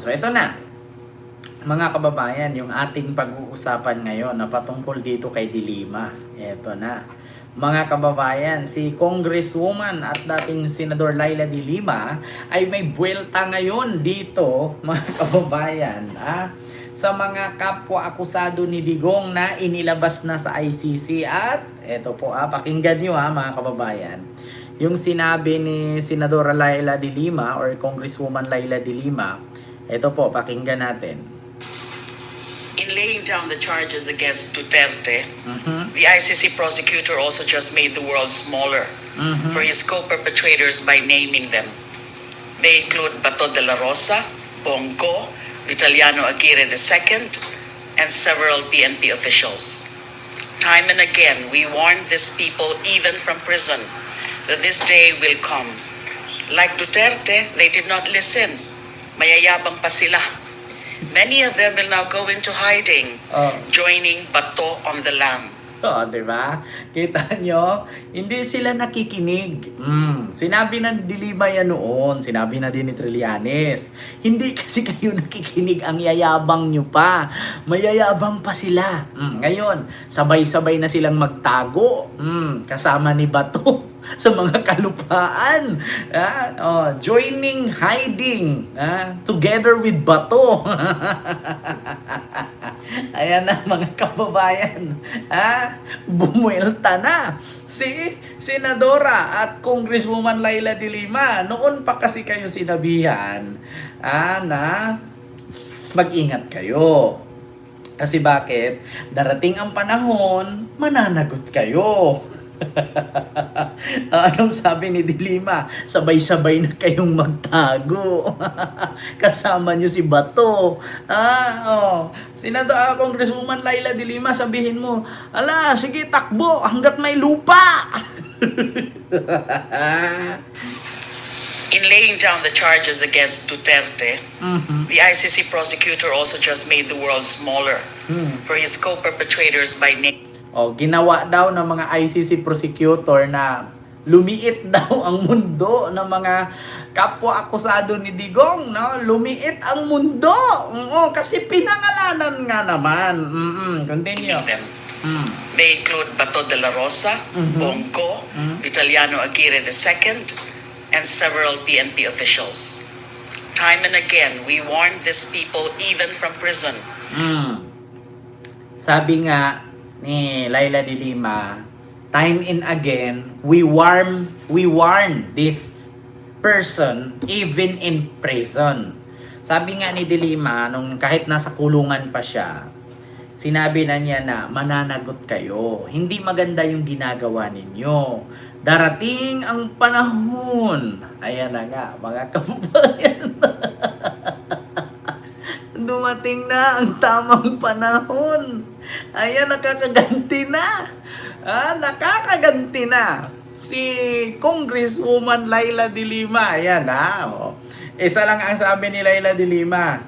So ito na, mga kababayan, yung ating pag-uusapan ngayon na patungkol dito kay Dilima. Ito na. Mga kababayan, si Congresswoman at dating Senador Laila Dilima ay may buwelta ngayon dito, mga kababayan, sa mga kapwa-akusado ni Digong na inilabas na sa ICC. At ito po, pakinggan nyo mga kababayan. Yung sinabi ni Senadora Laila Dilima or Congresswoman Laila Dilima, ito po, pakinggan natin. In laying down the charges against Duterte, the ICC prosecutor also just made the world smaller for his co-perpetrators by naming them. They include Bato de la Rosa, Bongo, Vitaliano Aguirre II, and several PNP officials. Time and again, we warned these people, even from prison, that this day will come. Like Duterte, they did not listen. Mayayabang pa sila. Many of them will now go into hiding, joining Bato on the lam. Diba? Kita nyo? Hindi sila nakikinig. Sinabi ng Dilima yan noon. Sinabi na din ni Trillanes. Hindi kasi kayo nakikinig, ang yayabang nyo pa. Mayayabang pa sila. Ngayon, sabay-sabay na silang magtago. Kasama ni Bato sa mga kalupaan. Joining, hiding. Together with Bato. Ayan na mga kababayan. Bumuelta na si Senadora at Congresswoman Laila Dilima. Noon pa kasi kayo sinabihan na mag-ingat kayo. Kasi bakit? Darating ang panahon, mananagot kayo. Anong sabi ni Dilima? Sabay-sabay na kayong magtago. Kasama nyo si Bato. Senador, Congresswoman Laila Dilima, sabihin mo, ala, sige takbo hanggat may lupa. In laying down the charges against Duterte, the ICC prosecutor also just made the world smaller for his co-perpetrators by name. Ginawa daw ng mga ICC prosecutor na lumiit daw ang mundo ng mga kapwa-akusado ni Digong, no? Lumiit ang mundo. Kasi pinangalanan nga naman. Continue. They include Bato de la Rosa, Bongo, Vitaliano Aguirre II, and several PNP officials. Time and again, we warned these people even from prison. Sabi nga ni Laila Dilima, time and again, we warn this person even in prison. Sabi nga ni Dilima, nung kahit nasa kulungan pa siya, sinabi na niya na mananagot kayo. Hindi maganda yung ginagawa ninyo. Darating ang panahon. Ayan na nga, mga kababayan. Dumating na ang tamang panahon. Ayan, nakakaganti na. Nakakaganti na. Si Congresswoman Laila Dilima. Ayan Isa lang ang sabi ni Laila Dilima.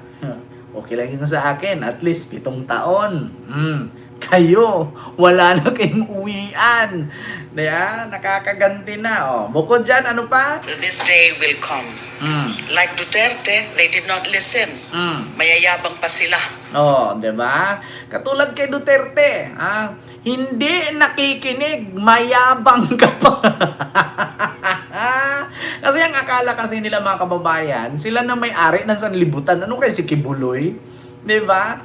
Okay lang yun sa akin. At least 7 taon. Kayo, wala na kayong uwian. Nakakaganti na. Bukod dyan, ano pa? This day will come. Like Duterte, they did not listen. Mayayabang pa sila. Diba? Katulad kay Duterte, hindi nakikinig, mayabang ka pa. Kasi ang akala kasi nila mga kababayan, sila na may-ari ng sanlibutan. Ano kaya si Kibuloy? Diba?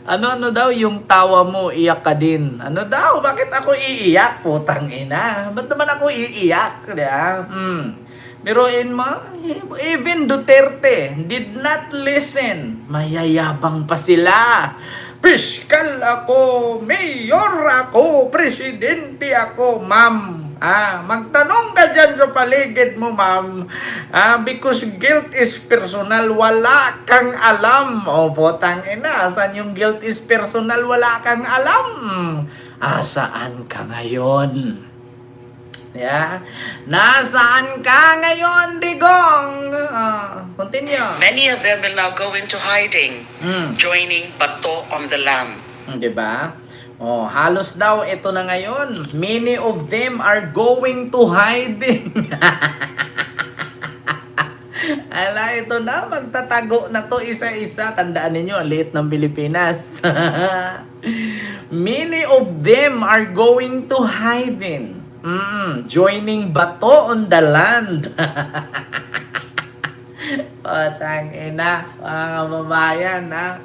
Ano daw yung tawa mo, iyak ka din. Ano daw? Bakit ako iiyak? Putang ina. Ba't naman ako iiyak? Diba? Biruin mo, even Duterte did not listen. Mayayabang pa sila. Piskal ako, mayor ako, presidente ako, ma'am. Magtanong ka dyan sa paligid mo, ma'am. Because guilt is personal, wala kang alam. Potang ina, saan yung guilt is personal, wala kang alam? Saan ka ngayon? Nasaan ka ngayon, Digong? Continue. Many of them will now go into hiding, joining Bato on the lam. Diba? Halos daw ito na ngayon. Many of them are going to hiding. Ala, ito na, magtatago na to isa-isa. Tandaan ninyo, ang liit ng Pilipinas. Many of them are going to hiding. Joining bato on the land. Putang ina, mga kababayan, ha?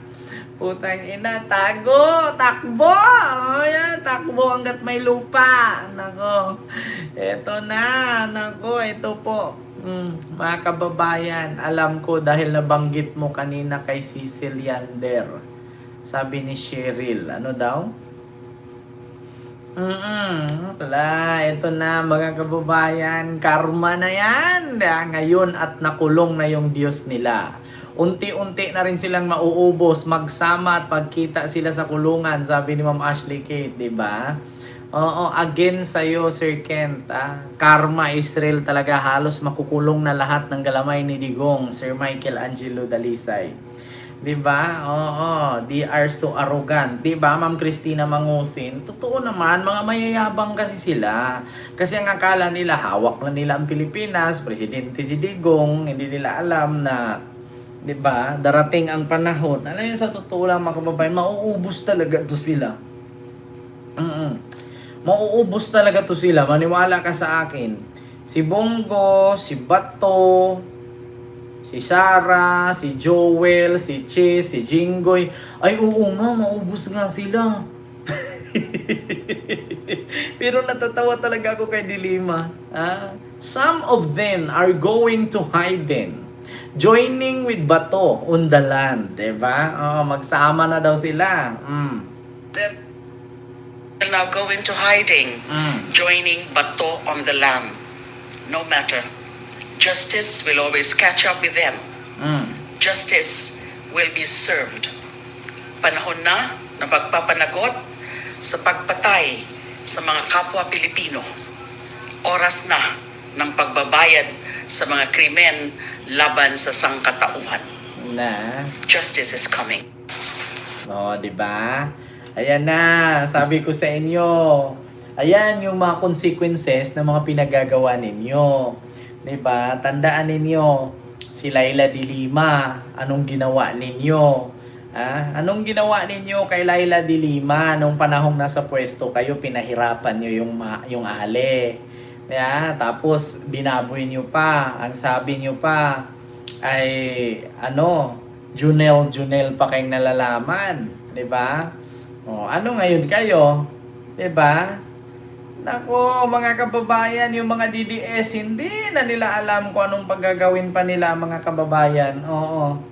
Putang ina, tago, takbo! O yan, takbo hanggat may lupa. Nako, eto na, nako, ito po. Mga kababayan, alam ko dahil nabanggit mo kanina kay Cecil Yander. Sabi ni Cheryl, ano daw? Wala, ito na mga kababayan, karma na yan. Ngayon at nakulong na yung Diyos nila. Unti-unti na rin silang mauubos, magsama at pagkita sila sa kulungan, sabi ni Ma'am Ashley Kate, di ba? Oo, again sa'yo, Sir Kent. Karma is real talaga. Halos makukulong na lahat ng galamay ni Digong, Sir Michael Angelo Dalisay. Diba? Oo, they are so arrogant. Diba, Ma'am Christina Mangusin? Totoo naman, mga mayayabang kasi sila. Kasi ang akala nila, hawak na nila ang Pilipinas, presidente si Digong, hindi nila alam na, diba, darating ang panahon. Alam yun, sa totoo lang mga kababayan, mauubos talaga to sila. Mauubos talaga to sila. Maniwala ka sa akin. Si Bongo, si Bato, si Sarah, si Joel, si Che, si Jinggoy. Ay, oo nga, maubos nga sila. Pero natatawa talaga ako kay Dilima. Some of them are going to hide joining with Bato on the land. Diba? Magsama na daw sila. They will now go into hiding, joining Bato on the lam. No matter. Justice will always catch up with them. Justice will be served. Panahon na ng pagpapanagot sa pagpatay sa mga kapwa Pilipino. Oras na ng pagbabayad sa mga krimen laban sa sangkatauhan. Justice is coming. Di ba? Ayan na, sabi ko sa inyo. Ayan yung mga consequences ng mga pinagagawa ninyo. Diba? Tandaan ninyo, si Laila de Lima, anong ginawa ninyo? Anong ginawa ninyo kay Laila de Lima nung panahong nasa pwesto kayo, pinahirapan nyo yung ale. Tapos, binaboy nyo pa. Ang sabi nyo pa ay, Junel pa kayong nalalaman. Diba? Ano ngayon kayo? Diba? Nako, mga kababayan, yung mga DDS, hindi na nila alam kung anong paggagawin pa nila, mga kababayan. Oo.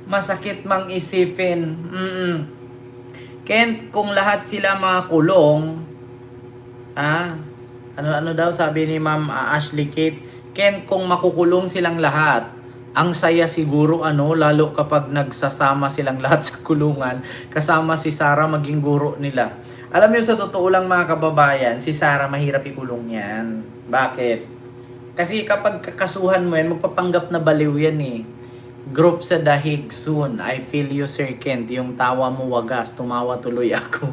Masakit mang isipin. Kent, kung lahat sila mga kulong, ano daw sabi ni Ma'am Ashley Kate, Kent, kung makukulong silang lahat, ang saya siguro, lalo kapag nagsasama silang lahat sa kulungan, kasama si Sarah maging guro nila. Alam niyo, sa totoo lang mga kababayan, si Sarah mahirap ikulong yan. Bakit? Kasi kapag kakasuhan mo yan, magpapanggap na baliw yan eh. Group sa dahig soon. I feel you, Sir Kent. Yung tawa mo wagas, tumawa tuloy ako.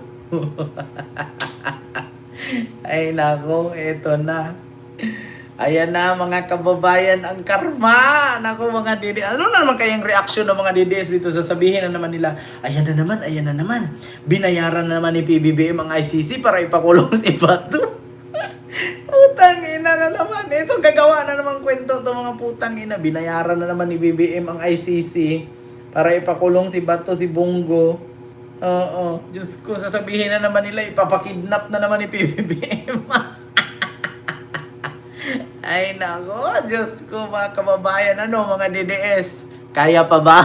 Ay nako, eto na. Ayan na mga kababayan, ang karma. Naku mga DDS. Ano na naman kayang reaksyon ng mga DDS dito? Sasabihin na naman nila, ayan na naman. Binayaran na naman ni PBBM ang ICC para ipakulong si Bato. Putang ina na naman. Ito gagawa na naman kwento to mga putang ina. Binayaran na naman ni BBM ang ICC para ipakulong si Bato, si Bongo. Oo. Diyos ko, sasabihin na naman nila, ipapakidnap na naman ni PBBM. Ay nako, Diyos ko mga kababayan, mga DDS, kaya pa ba?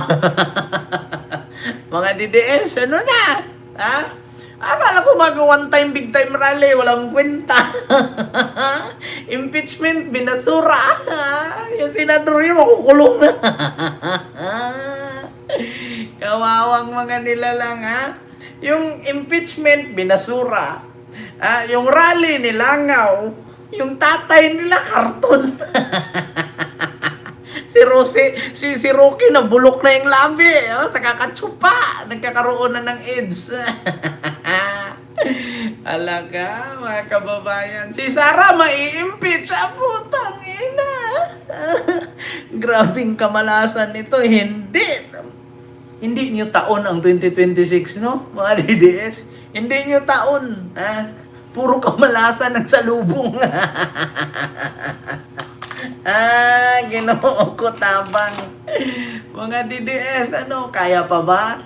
Mga DDS, ano na? Akala ko one time, big time rally, walang kwenta. Impeachment, binasura. Yung senador yun, makukulong na. Kawawang mga nilalang, Yung impeachment, binasura. Yung rally, nilangaw. Yung tatay nila, karton. si Rocky, nabulok na yung labi. Sa kakatsupa, nagkakaroon na ng AIDS. Alaga, mga kababayan. Si Sara mai-impeach. Putang ina. Grabing kamalasan nito. Hindi. Hindi nyo taon ang 2026, no? Mga DDS. Hindi nyo taon. Ha? Puro kamalasan ang salubong. Ginoo ko tabang. Mga DDS, ano? Kaya pa ba?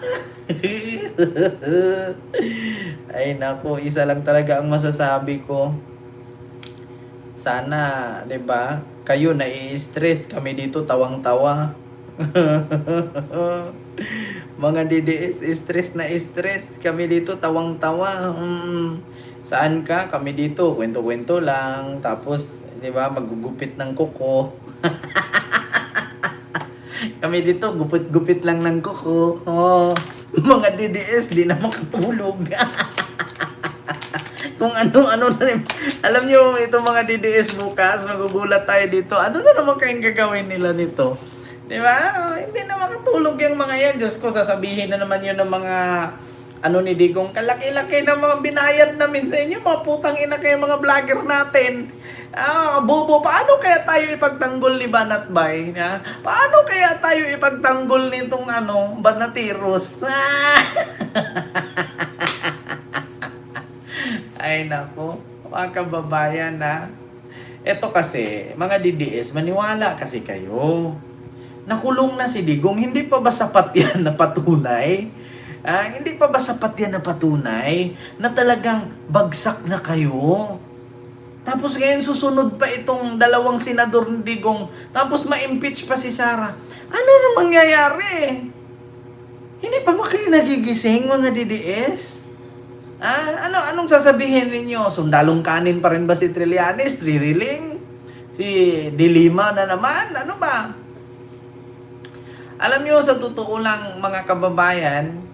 Ay nako, isa lang talaga ang masasabi ko. Sana, 'di ba? Kayo nai-stress, kami dito tawang-tawa. Mga DDS, stress na stress, kami dito tawang-tawa. Saan ka? Kami dito kwento-kwento lang, tapos 'di ba, magugupit ng kuko. Kami dito gupit-gupit lang ng kuko. Oh. Mga DDS, di na makatulog. Kung ano-ano na rin. Alam nyo, itong mga DDS bukas, magugulat tayo dito. Ano na naman kayong gagawin nila nito? Di ba? Hindi na makatulog yung mga yan. Diyos ko, sasabihin na naman yun ng mga ni Digong, kalaki-laki na mga binayad namin sa inyo. Mga putang ina kayo mga vlogger natin. Bobo, paano kaya tayo ipagtanggol ni Banatbay? Paano kaya tayo ipagtanggol nitong Banatirus? Ay nako, mga kababayan na. Ito kasi, mga DDS, maniwala kasi kayo. Nakulong na si Digong, hindi pa ba sapat yan na patunay? Hindi pa ba sapat yan na patunay na talagang bagsak na kayo? Tapos ngayon susunod pa itong dalawang senador ni Digong. Tapos ma-impeach pa si Sara. Ano na mangyayari? Hindi pa ba kayo nagigising, mga DDS? Anong sasabihin ninyo? Sundalong kanin pa rin ba si Trillanes? Ririling? Si Dilima na naman? Ano ba? Alam nyo, sa totoo lang, mga kababayan,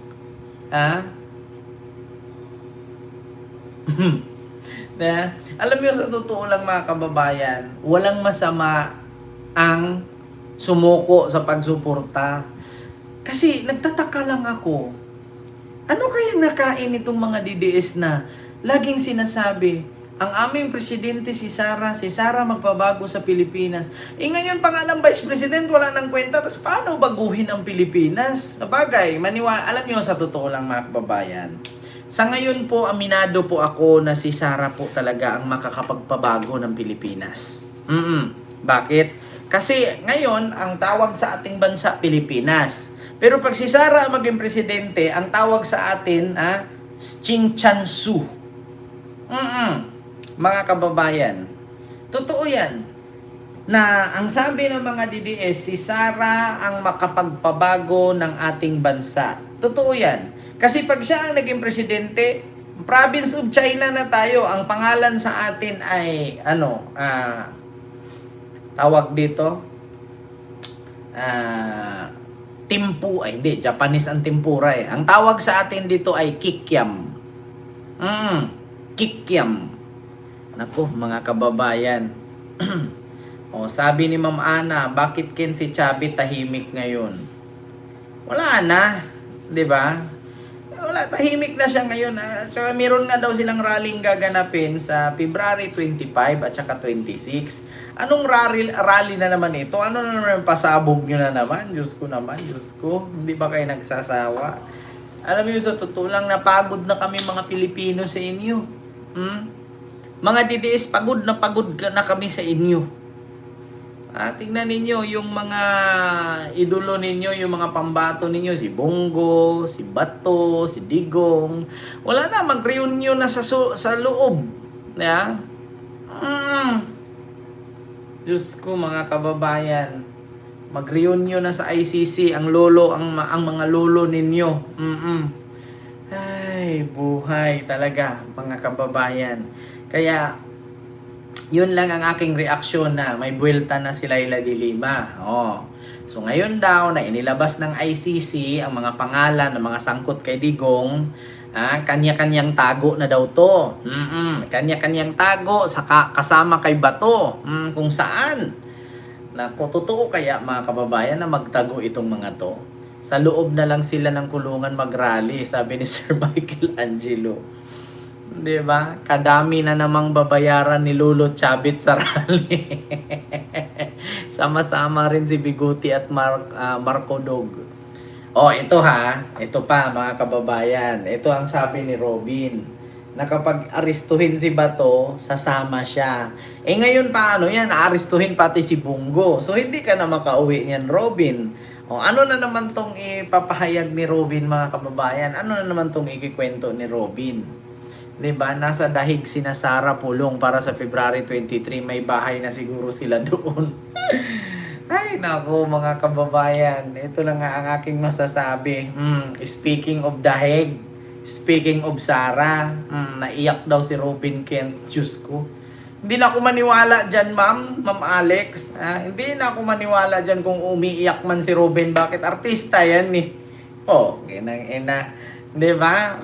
alam niyo, sa totoo lang mga kababayan, walang masama ang sumuko sa pagsuporta. Kasi nagtataka lang ako, ano kayang nakain itong mga DDS na laging sinasabi, ang aming presidente si Sara magbabago sa Pilipinas. Ngayon pangalang Vice President, wala nang kwenta, tapos paano baguhin ang Pilipinas? Sabagay, alam niyo, sa totoo lang mga kababayan, sa ngayon po, aminado po ako na si Sara po talaga ang makakapagpabago ng Pilipinas. Bakit? Kasi ngayon, ang tawag sa ating bansa, Pilipinas. Pero pag si Sara maging presidente, ang tawag sa atin, Ching Chan Su. Mga kababayan, totoo yan, na ang sabi ng mga DDS, si Sara ang makapagpabago ng ating bansa. Totoo yan. Kasi pag siya ang naging presidente, province of China na tayo. Ang pangalan sa atin ay, tawag dito, timpu, hindi, Japanese ang tempura eh. Ang tawag sa atin dito ay kikiam. Kikiam. Naku, mga kababayan. Sabi ni Ma'am Ana, bakit kin si Chubby tahimik ngayon? Wala na, 'di ba? Wala, tahimik na siya ngayon. So, meron nga daw silang rallying gaganapin sa February 25 at saka 26. Anong rally na naman ito? Ano na naman pasabog nyo na naman? Diyos ko naman, Diyos ko. Hindi ba kayo nagsasawa? Alam niyo, sa totoo lang, napagod na kami mga Pilipino sa inyo. Mga DDS, pagod na kami sa inyo. Tingnan ninyo yung mga idolo ninyo, yung mga pambato ninyo, si Bongo, si Bato, si Digong. Wala na, mag-reunion na sa loob. Diyos ko, mga kababayan, mag-reunion na sa ICC ang mga lolo ninyo. Ay, buhay talaga, mga kababayan. Kaya, yun lang ang aking reaksyon na may buwelta na si Laila de Lima. So ngayon daw na inilabas ng ICC ang mga pangalan ng mga sangkot kay Digong, kanya-kanyang tago na daw to. Kanya-kanyang tago kasama kay Bato. Kung saan. Naku, totoo kaya mga kababayan na magtago itong mga to? Sa loob na lang sila ng kulungan mag-rally, sabi ni Sir Michael Angelo. Di ba? Kadami na namang babayaran ni Lolo Chavit sa rally. Sama-sama rin si Biguti at Marco Dog. Oh, ito ha. Ito pa mga kababayan. Ito ang sabi ni Robin. Na kapag aristuhin si Bato, sasama siya. Eh ngayon paano yan? Aaristuhin pati si Bungo. So hindi ka na makauwi niyan, Robin. O ano na naman tong ipapahayag ni Robin mga kababayan? Ano na naman tong ikikwento ni Robin? 'Di ba? Nasa dahig sina Sara Pulong para sa February 23, may bahay na siguro sila doon. Ay, nako mga kababayan. Ito lang nga ang aking masasabi. Speaking of dahig, speaking of Sara, naiyak daw si Robin Kent. Diyos ko. Hindi na ako maniwala dyan, Ma'am Alex. Hindi na ako maniwala dyan kung umiiyak man si Robin. Bakit? Artista yan eh. Oh, ginang ina. 'Di ba?